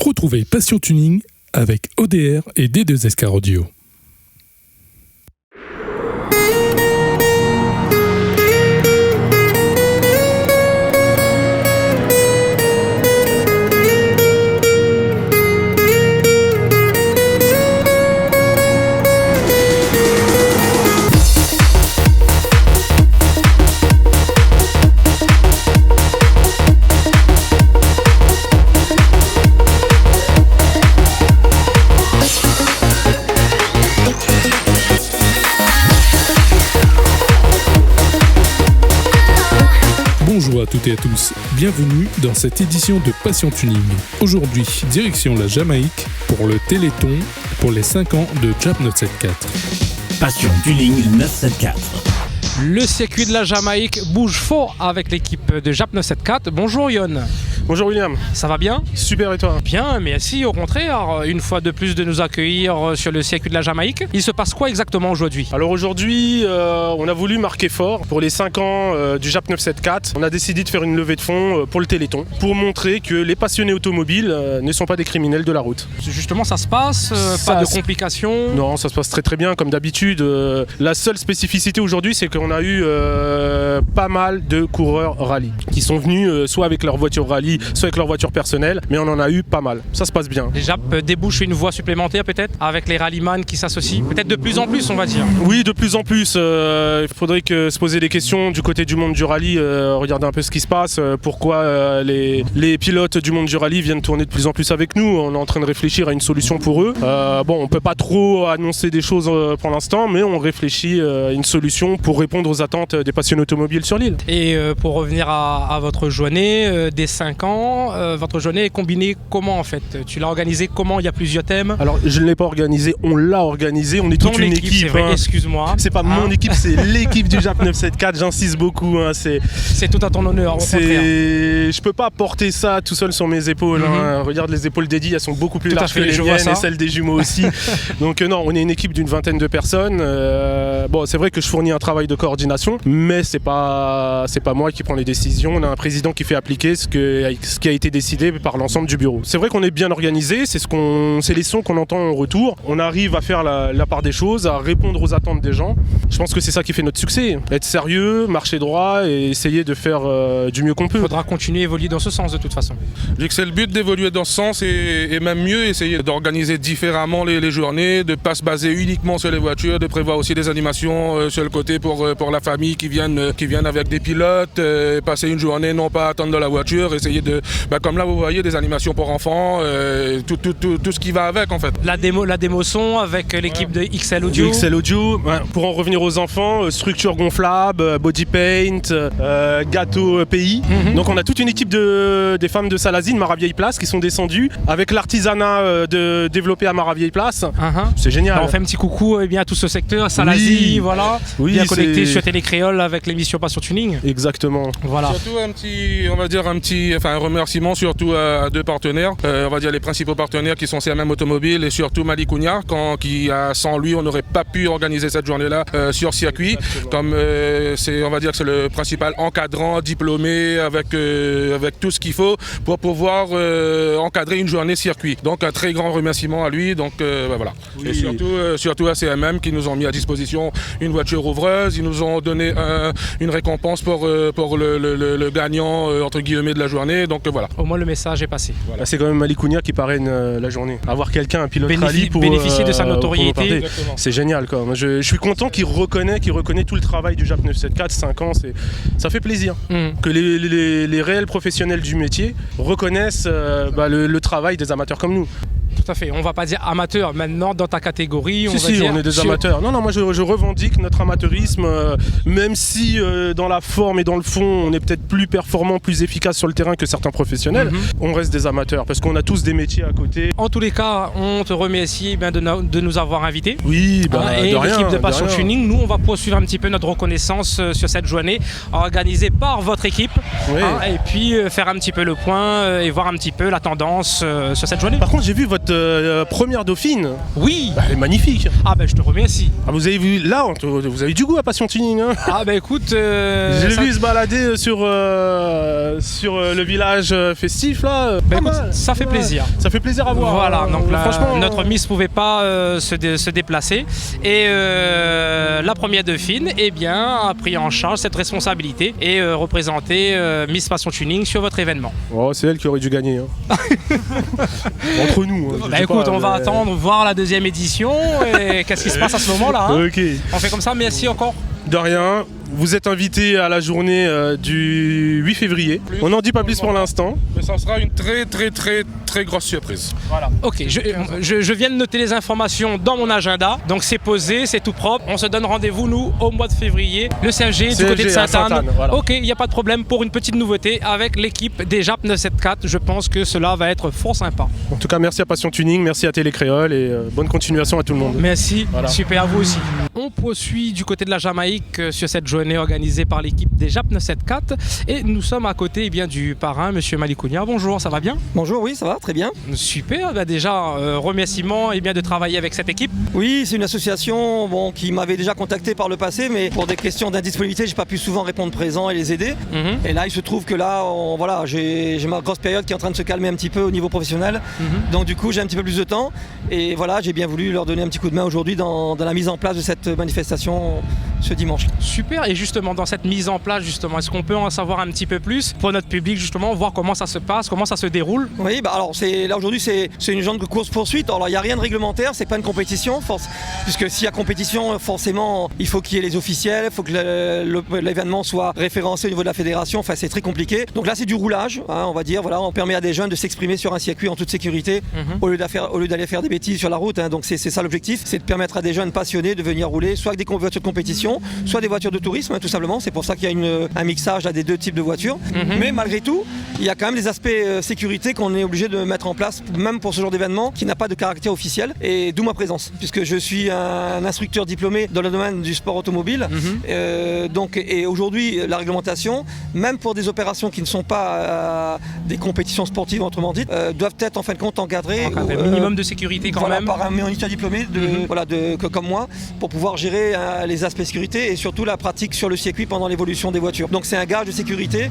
Retrouvez Passion Tuning avec ODR et D2SK Audio. Bonjour à toutes et à tous, bienvenue dans cette édition de Passion Tuning. Aujourd'hui, direction la Jamaïque pour le Téléthon pour les 5 ans de JAP 974. Passion Tuning 974. Le circuit de la Jamaïque bouge fort avec l'équipe de JAP 974. Bonjour Yon. Bonjour William. Ça va bien ? Super, et toi ? Bien, merci au contraire, une fois de plus de nous accueillir sur le circuit de la Jamaïque. Il se passe quoi exactement aujourd'hui ? Alors aujourd'hui, on a voulu marquer fort pour les 5 ans du JAP 974. On a décidé de faire une levée de fonds pour le Téléthon, pour montrer que les passionnés automobiles ne sont pas des criminels de la route. Justement, ça se passe, pas de complications ? Non, ça se passe très très bien comme d'habitude. La seule spécificité aujourd'hui, c'est qu'on a eu pas mal de coureurs rallye qui sont venus soit avec leur voiture rallye, soit avec leur voiture personnelle, mais on en a eu pas mal. Ça se passe bien. Les JAP débouchent une voie supplémentaire peut-être, avec les rallyman qui s'associent, peut-être de plus en plus on va dire. Oui, de plus en plus. Il faudrait se poser des questions du côté du monde du rallye, regarder un peu ce qui se passe, pourquoi les pilotes du monde du rallye viennent tourner de plus en plus avec nous. On est en train de réfléchir à une solution pour eux. On peut pas trop annoncer des choses pour l'instant, mais on réfléchit à une solution pour répondre aux attentes des passionnés automobiles sur l'île. Et pour revenir à votre journée des 5 ans, votre journée est combinée comment en fait ? Tu l'as organisée comment ? Il y a plusieurs thèmes. Alors je ne l'ai pas organisé, on l'a organisé, on est toute une équipe. C'est vrai, excuse-moi. C'est pas mon équipe, c'est l'équipe du JAP 974, j'insiste beaucoup. C'est tout à ton honneur, au contraire. Je peux pas porter ça tout seul sur mes épaules. Regarde les épaules d'Eddie, elles sont beaucoup plus larges que les miennes et celles des jumeaux aussi. Donc non, on est une équipe d'une vingtaine de personnes. C'est vrai que je fournis un travail de coordination, mais c'est pas moi qui prends les décisions. On a un président qui fait appliquer ce qui a été décidé par l'ensemble du bureau. C'est vrai qu'on est bien organisé, c'est les sons qu'on entend en retour. On arrive à faire la part des choses, à répondre aux attentes des gens. Je pense que c'est ça qui fait notre succès. Être sérieux, marcher droit et essayer de faire du mieux qu'on peut. Il faudra continuer à évoluer dans ce sens de toute façon. Je dis que c'est le but d'évoluer dans ce sens et même mieux, essayer d'organiser différemment les journées, de ne pas se baser uniquement sur les voitures, de prévoir aussi des animations sur le côté pour la famille qui viennent avec des pilotes, passer une journée non pas attendre de la voiture, essayer de, comme là vous voyez, des animations pour enfants, tout ce qui va avec en fait. La démo son avec l'équipe de XL Audio. XL Audio, pour en revenir aux enfants, structure gonflable, body paint, gâteau pays. Donc on a toute une équipe des femmes de Salazie, de Maravieille Place, qui sont descendues avec l'artisanat développé à Maravieille Place. C'est génial. Alors on fait un petit coucou à tout ce secteur, Salazie, oui. Voilà. Oui, bien connecté sur Télécréole avec l'émission Passion Tuning. Exactement. Voilà. Surtout un remerciement surtout à deux partenaires, on va dire les principaux partenaires qui sont CMM Automobile et surtout Malikounia, sans lui on n'aurait pas pu organiser cette journée-là sur circuit. Exactement. Comme on va dire que c'est le principal encadrant, diplômé avec tout ce qu'il faut pour pouvoir encadrer une journée circuit. Donc un très grand remerciement à lui. Donc voilà. Oui. Et surtout à CMM qui nous ont mis à disposition une voiture ouvreuse. Ils nous ont donné une récompense pour le gagnant entre guillemets de la journée. Donc voilà. Au moins le message est passé. Voilà. C'est quand même Malikounia qui parraine la journée. Avoir quelqu'un, un pilote rallye pour bénéficier de sa notoriété. C'est génial quoi. Moi, je suis content qu'il reconnaît tout le travail du JAP 974, 5 ans, ça fait plaisir. Que les réels professionnels du métier reconnaissent le travail des amateurs comme nous. Tout à fait, on va pas dire amateur maintenant dans ta catégorie. On est des amateurs. Non, moi je revendique notre amateurisme, même si dans la forme et dans le fond on est peut-être plus performant, plus efficace sur le terrain que certains professionnels. On reste des amateurs parce qu'on a tous des métiers à côté. En tous les cas, on te remercie de nous avoir invités. Oui, et l'équipe de Passion Tuning, nous on va poursuivre un petit peu notre reconnaissance sur cette journée organisée par votre équipe. Oui. Et puis faire un petit peu le point et voir un petit peu la tendance sur cette journée. Par contre, j'ai vu votre première dauphine. Oui. Elle est magnifique. Ah je te remercie. Vous avez vu, là, vous avez du goût à Passion Tuning. Hein. Écoute... J'ai vu se balader sur le village festif là. Écoute, ça fait plaisir. Ça fait plaisir à voir. Voilà, donc franchement, notre Miss ne pouvait pas se déplacer. Et la première dauphine a pris en charge cette responsabilité et représenté Miss Passion Tuning sur votre événement. Oh, c'est elle qui aurait dû gagner. Hein. Entre nous. Écoute, on va attendre, voir la deuxième édition et qu'est-ce qui se passe à ce moment-là. Hein. Ok. On fait comme ça, merci encore. De rien. Vous êtes invité à la journée du 8 février. On n'en dit pas plus pour l'instant. Mais ça sera une très grosse surprise. Voilà. Ok, je viens de noter les informations dans mon agenda. Donc c'est posé, c'est tout propre. On se donne rendez-vous, nous, au mois de février. Le CLG du côté de Sainte-Anne. Voilà. Ok, il n'y a pas de problème pour une petite nouveauté avec l'équipe des JAP 974. Je pense que cela va être fort sympa. En tout cas, merci à Passion Tuning, merci à Télé Créole et bonne continuation à tout le monde. Merci, voilà. Super à vous aussi. On poursuit du côté de la Jamaïque sur cette journée organisée par l'équipe des JAP 974 et nous sommes à côté du parrain, monsieur Malikounia. Bonjour, ça va bien? Bonjour, oui, ça va, très bien. Super, déjà remerciements de travailler avec cette équipe. Oui, c'est une association qui m'avait déjà contacté par le passé, mais pour des questions d'indisponibilité, j'ai pas pu souvent répondre présent et les aider. Et là, il se trouve que là, j'ai ma grosse période qui est en train de se calmer un petit peu au niveau professionnel. Donc du coup, j'ai un petit peu plus de temps et voilà, j'ai bien voulu leur donner un petit coup de main aujourd'hui dans la mise en place de cette manifestation ce dimanche. Super, et justement dans cette mise en place, est-ce qu'on peut en savoir un petit peu plus pour notre public, justement, voir comment ça se passe, comment ça se déroule? Oui, alors là aujourd'hui c'est une genre de course-poursuite. Alors il n'y a rien de réglementaire, c'est pas une compétition, puisque s'il y a compétition, forcément il faut qu'il y ait les officiels, il faut que l'événement soit référencé au niveau de la fédération, c'est très compliqué. Donc là c'est du roulage, on va dire, on permet à des jeunes de s'exprimer sur un circuit en toute sécurité au lieu d'aller faire des bêtises sur la route. Donc c'est ça l'objectif, c'est de permettre à des jeunes passionnés de venir rouler soit avec des voitures de compétition, soit des voitures de tourisme, tout simplement. C'est pour ça qu'il y a un mixage des deux types de voitures. Mais malgré tout, il y a quand même des aspects sécurité qu'on est obligé de mettre en place, même pour ce genre d'événement qui n'a pas de caractère officiel, et d'où ma présence, puisque je suis un instructeur diplômé dans le domaine du sport automobile. Et aujourd'hui, la réglementation, même pour des opérations qui ne sont pas des compétitions sportives, autrement dit, doivent être en fin de compte encadrées. Un minimum de sécurité quand même. Par un moniteur diplômé comme moi, pour pouvoir gérer les aspects sécurité et surtout la pratique sur le circuit pendant l'évolution des voitures. Donc c'est un gage de sécurité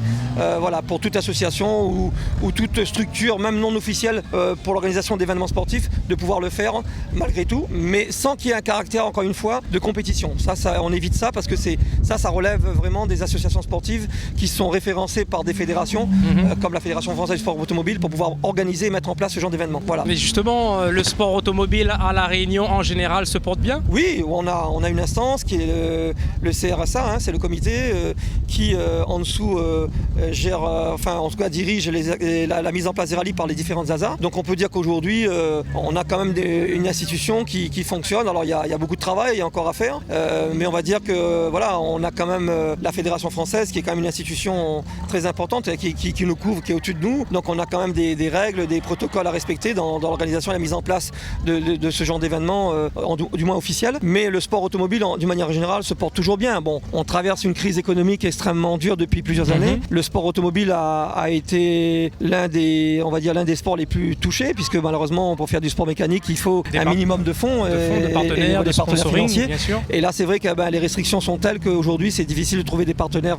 pour toute association ou toute structure, même non officielle, pour l'organisation d'événements sportifs, de pouvoir le faire malgré tout, mais sans qu'il y ait un caractère, encore une fois, de compétition. Ça on évite ça parce que ça relève vraiment des associations sportives qui sont référencées par des fédérations, comme la Fédération française du sport automobile, pour pouvoir organiser et mettre en place ce genre d'événements. Voilà. Mais justement, le sport automobile à La Réunion en général se porte bien? Oui, on a une instance qui est le CRSA, c'est le comité qui en dessous gère, en tout cas dirige la mise en place des rallyes par les différentes ASA. Donc on peut dire qu'aujourd'hui on a quand même une institution qui fonctionne. Alors il y a beaucoup de travail, il y a encore à faire, mais on va dire que on a quand même la Fédération française qui est quand même une institution très importante qui nous couvre, qui est au-dessus de nous. Donc on a quand même des règles, des protocoles à respecter dans l'organisation et la mise en place de ce genre d'événements, du moins officiel. Mais le sport automobile, d'une manière générale, se porte toujours bien. Bon, on traverse une crise économique extrêmement dure depuis plusieurs années. Le sport automobile a été l'un des sports les plus touchés, puisque malheureusement pour faire du sport mécanique il faut un minimum de fonds, de partenaires, de partenaires financiers. Bien sûr. Et là c'est vrai que les restrictions sont telles qu'aujourd'hui c'est difficile de trouver des partenaires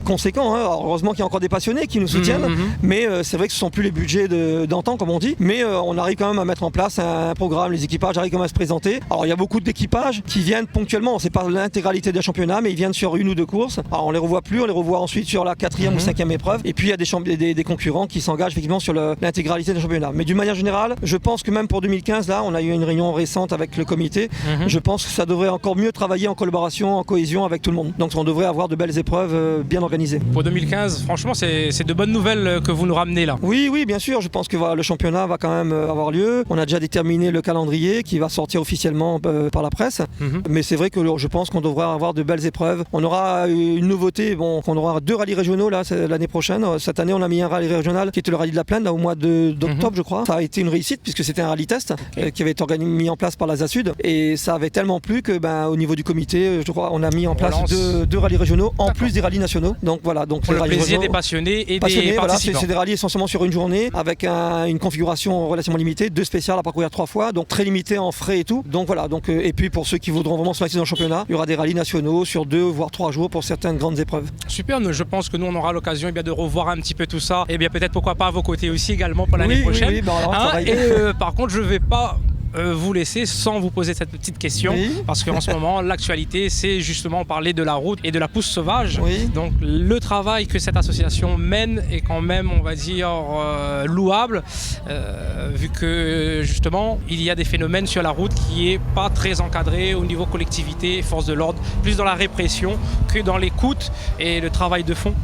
conséquents. Alors, heureusement qu'il y a encore des passionnés qui nous soutiennent, mais c'est vrai que ce ne sont plus les budgets d'antan comme on dit, mais on arrive quand même à mettre en place un programme, les équipages arrivent quand même à se présenter. Alors il y a beaucoup d'équipages qui viennent ponctuellement, c'est pas l'intégralité des championnats, mais ils viennent sur une ou deux courses. Alors on les revoit plus, on les revoit ensuite sur la 4e ou 5e épreuve, et puis il y a des concurrents qui s'engagent effectivement sur l'intégralité des championnats. Mais d'une manière générale, je pense que même pour 2015, là on a eu une réunion récente avec le comité, je pense que ça devrait encore mieux travailler en collaboration, en cohésion avec tout le monde. Donc on devrait avoir de belles épreuves bien organisées. Pour 2015, franchement c'est de bonnes nouvelles que vous nous ramenez là. Oui, bien sûr, je pense que le championnat va quand même avoir lieu. On a déjà déterminé le calendrier qui va sortir officiellement par la presse, mais c'est vrai que je pense qu'on devrait avoir de belles épreuves. On aura une nouveauté, on aura 2 rallyes régionaux là l'année prochaine. Cette année, on a mis un rallye régional qui était le rallye de la Plaine là, au mois d'octobre, je crois. Ça a été une réussite puisque c'était un rallye test qui avait été mis en place par la ZASUD et ça avait tellement plu que au niveau du comité, je crois, on a mis en place 2 rallyes régionaux en plus des rallyes nationaux. Donc voilà, donc pour le plaisir des passionnés et des participants. C'est des rallyes essentiellement sur une journée avec une configuration relativement limitée, 2 spéciales à parcourir 3 fois, donc très limité en frais et tout. Donc voilà, et puis pour ceux qui voudront vraiment se mettre dans le championnat, il y aura des rallyes nationaux sur 2 voire 3 jours pour certaines grandes épreuves. Super, je pense que nous on aura l'occasion de revoir un petit peu tout ça et bien peut-être pourquoi pas à vos côtés aussi également pour l'année prochaine. Oui, par contre je vais pas vous laisser sans vous poser cette petite question parce qu'en ce moment l'actualité c'est justement parler de la route et de la pousse sauvage. Donc le travail que cette association mène est quand même on va dire louable vu que justement il y a des phénomènes sur la route qui est pas très encadré au niveau collectivité, force de l'ordre, plus dans la répression que dans l'écoute et le travail de fond.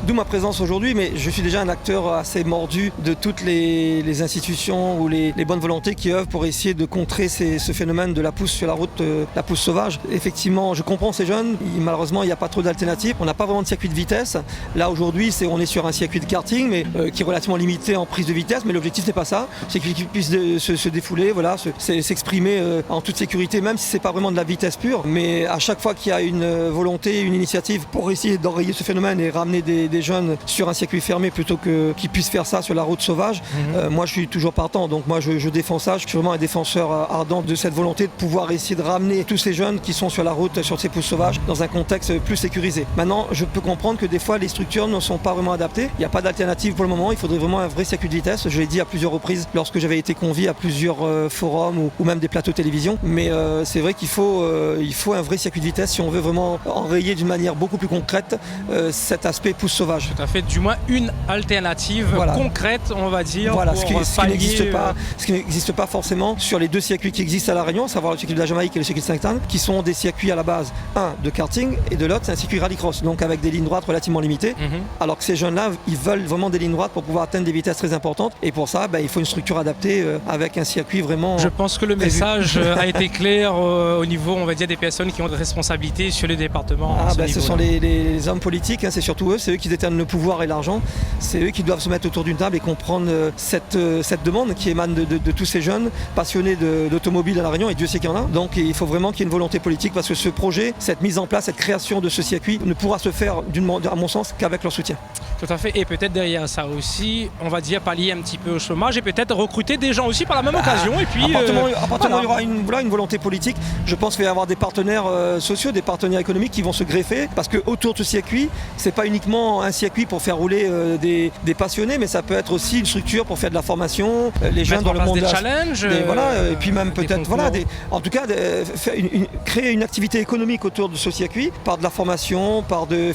D'où ma présence aujourd'hui, mais je suis déjà un acteur assez mordu de toutes les institutions ou les bonnes volontés qui œuvrent pour essayer de contrer ce phénomène de la pousse sur la route, la pousse sauvage. Effectivement, je comprends ces jeunes, malheureusement il n'y a pas trop d'alternatives, on n'a pas vraiment de circuit de vitesse. Là aujourd'hui on est sur un circuit de karting mais qui est relativement limité en prise de vitesse, mais l'objectif n'est pas ça, c'est qu'ils puissent se défouler, s'exprimer en toute sécurité, même si c'est pas vraiment de la vitesse pure, mais à chaque fois qu'il y a une volonté, une initiative pour essayer d'enrayer ce phénomène et ramener des jeunes sur un circuit fermé plutôt qu'ils puissent faire ça sur la route sauvage. Moi je suis toujours partant, donc moi je défends ça, je suis vraiment un défenseur ardent de cette volonté de pouvoir essayer de ramener tous ces jeunes qui sont sur la route, sur ces pousses sauvages, dans un contexte plus sécurisé. Maintenant je peux comprendre que des fois les structures ne sont pas vraiment adaptées, il n'y a pas d'alternative pour le moment, il faudrait vraiment un vrai circuit de vitesse, je l'ai dit à plusieurs reprises lorsque j'avais été convié à plusieurs forums ou même des plateaux télévision, mais c'est vrai qu'il faut un vrai circuit de vitesse si on veut vraiment enrayer d'une manière beaucoup plus concrète cet aspect pousse sauvage. Tout à fait, du moins une alternative concrète, on va dire. Voilà, ce qui n'existe pas forcément sur les 2 circuits qui existent à La Réunion, à savoir le circuit de la Jamaïque et le circuit de Sainte-Anne, qui sont des circuits à la base, un de karting et de l'autre c'est un circuit rallycross, donc avec des lignes droites relativement limitées. Alors que ces jeunes-là, ils veulent vraiment des lignes droites pour pouvoir atteindre des vitesses très importantes, et pour ça, il faut une structure adaptée avec un circuit vraiment. Je pense que le message a été clair au niveau, on va dire, des personnes qui ont des responsabilités sur le département. Ce sont les hommes politiques, c'est surtout eux, c'est eux qui déterminent le pouvoir et l'argent, c'est eux qui doivent se mettre autour d'une table et comprendre cette demande qui émane de tous ces jeunes passionnés d'automobile à La Réunion, et Dieu sait qu'il y en a. Donc il faut vraiment qu'il y ait une volonté politique, parce que ce projet, cette mise en place, cette création de ce circuit ne pourra se faire à mon sens qu'avec leur soutien. Tout à fait, et peut-être derrière ça aussi, on va dire pallier un petit peu au chômage et peut-être recruter des gens aussi par la même occasion. Et puis, à partir du moment où il y aura une volonté politique, je pense qu'il va y avoir des partenaires sociaux, des partenaires économiques qui vont se greffer, parce que autour de ce circuit, c'est pas uniquement un circuit pour faire rouler des passionnés, mais ça peut être aussi une structure pour faire de la formation, les jeunes dans le monde des challenges, et puis même peut-être en tout cas créer une activité économique autour de ce circuit par de la formation, par des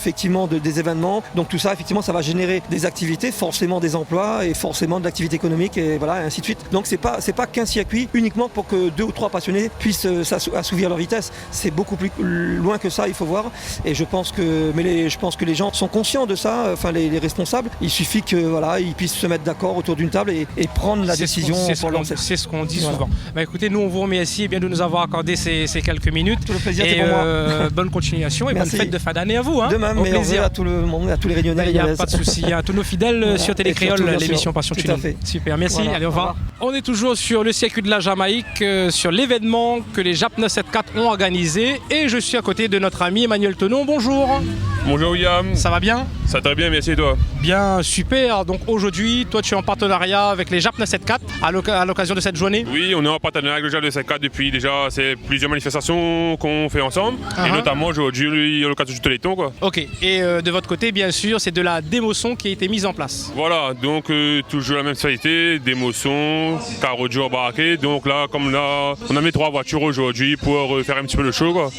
événements. Donc tout ça effectivement ça va générer des activités, forcément des emplois et forcément de l'activité économique, et ainsi de suite. Donc c'est pas qu'un circuit uniquement pour que 2 ou 3 passionnés puissent assouvir leur vitesse. C'est beaucoup plus loin que ça, il faut voir. Et je pense que les gens sont conscients de ça, les responsables. Il suffit qu'ils puissent se mettre d'accord autour d'une table et prendre la décision pour lancer. C'est ce qu'on dit souvent. Écoutez, nous on vous remercie de nous avoir accordé ces quelques minutes. Tout le plaisir est pour moi. Bonne continuation et bonne fête de fin d'année à vous. De même, meilleurs vœux à tout le monde, à tous les Réunionnais. Il n'y a pas de souci, à tous nos fidèles sur Télécréole, l'émission Passion Tuning. Super, merci, allez au revoir. On est toujours sur le circuit de la Jamaïque, sur l'événement que les JAP 974 ont organisé, et je suis à côté de notre ami Emmanuel Tenon. Bonjour. Bonjour William. Ça va bien? Ça va très bien, merci et toi? Bien, super. Donc aujourd'hui, toi tu es en partenariat avec les JAP 974 à l'occasion de cette journée? Oui, on est en partenariat avec les JAP 974 depuis déjà plusieurs manifestations qu'on fait ensemble, et notamment aujourd'hui à l'occasion du Téléthon. Ok, et de votre côté, bien sûr, c'est de la démotion qui a été mise en place. Voilà, donc toujours la même spécialité, démotion, carreau dur baraqué. Donc là, comme là, on a mis 3 voitures aujourd'hui pour faire un petit peu le show.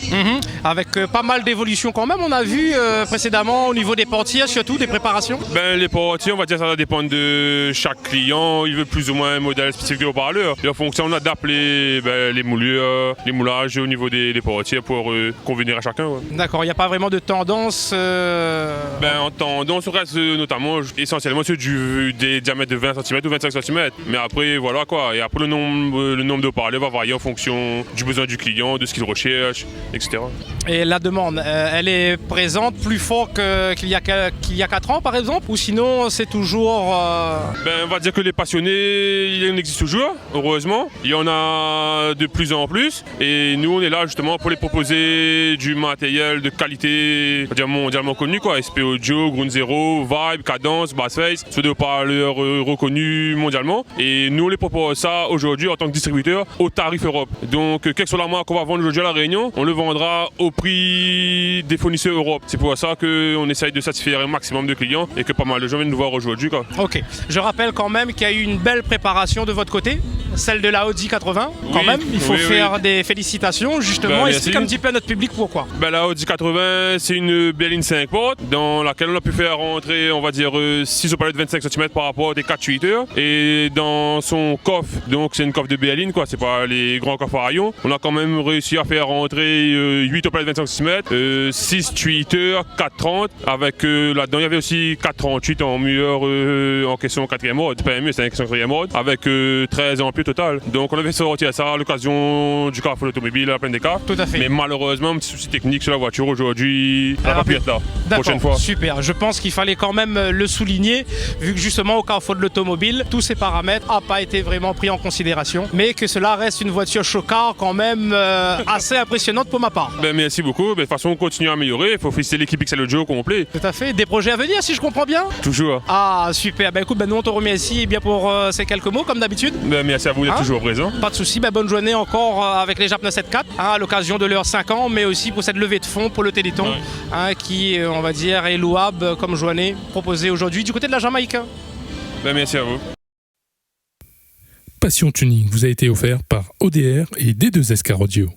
Avec pas mal d'évolutions quand même. On a vu précédemment au niveau des portières surtout, des préparations? Les portières, on va dire ça va dépendre de chaque client. Il veut plus ou moins un modèle spécifique de haut-parleur. Et en fonction, on adapte les moulures, les moulages au niveau des portières pour convenir à chacun. Ouais. D'accord, il n'y a pas vraiment de tendance En tendance, on reste notamment essentiellement sur des diamètres de 20 cm ou 25 cm. Mais après, voilà quoi. Et après, le nombre de haut-parleurs va varier en fonction du besoin du client, de ce qu'il recherche, etc. Et la demande, elle est présente plus fort qu'il y a 4 ans par exemple? Ou sinon c'est toujours... On va dire que les passionnés, il en existe toujours, heureusement. Il y en a de plus en plus. Et nous on est là justement pour les proposer du matériel de qualité, on va dire mondialement connu quoi. SP Audio, Ground Zero, Vibe, Cadence, Bassface, ce sont des haut-parleurs reconnus mondialement. Et nous on les propose ça aujourd'hui en tant que distributeur au tarif Europe. Donc quelle que soit la marque qu'on va vendre aujourd'hui à La Réunion, on le vendra au prix des fournisseurs Europe. C'est pour ça qu'on essaye de satisfaire un maximum de clients et que pas mal de gens viennent nous voir aujourd'hui. Quoi. Ok, je rappelle quand même qu'il y a eu une belle préparation de votre côté, celle de la Audi 80 quand même. Il faut faire des félicitations justement. Explique un petit peu à notre public pourquoi. La Audi 80 c'est une berline 5 portes dans laquelle on a pu faire rentrer on va dire 6 haut-parleurs de 25 cm par rapport à des 4 tweeters. Et dans son coffre, donc c'est une coffre de berline quoi, c'est pas les grands coffres à rayons, on a quand même réussi à faire rentrer 8 haut-parleurs de 25 cm, 6 tweeters, 430 avec là-dedans il y avait aussi 438 en mur en question 4e mode, pas mieux c'est un question 4e mode avec 13 ampères total. Donc on avait sorti à ça à l'occasion du carrefour automobile à la Plaine des Carpes. Tout à fait. Mais malheureusement un petit souci technique sur la voiture aujourd'hui, elle va plus être là. Prochaine fois. Super, je pense qu'il fallait quand même le souligner vu que justement au carrefour de l'automobile, tous ces paramètres n'ont pas été vraiment pris en considération, mais que cela reste une voiture chocard quand même assez impressionnante pour ma part. Merci beaucoup, de toute façon on continue à améliorer, il faut féliciter l'équipe XL Audio au complet. Tout à fait, des projets à venir si je comprends bien? Toujours. Ah super, écoute, nous on te remercie bien pour ces quelques mots comme d'habitude. Merci à vous d'être toujours présent. Pas de souci, bonne journée encore avec les JAP 974 à l'occasion de leurs 5 ans, mais aussi pour cette levée de fonds pour le Téléthon qui on va dire est louable comme journée proposée aujourd'hui du côté de la Jamaïque. Merci à vous. Passion Tuning vous a été offert par ODR et D2SK Radio.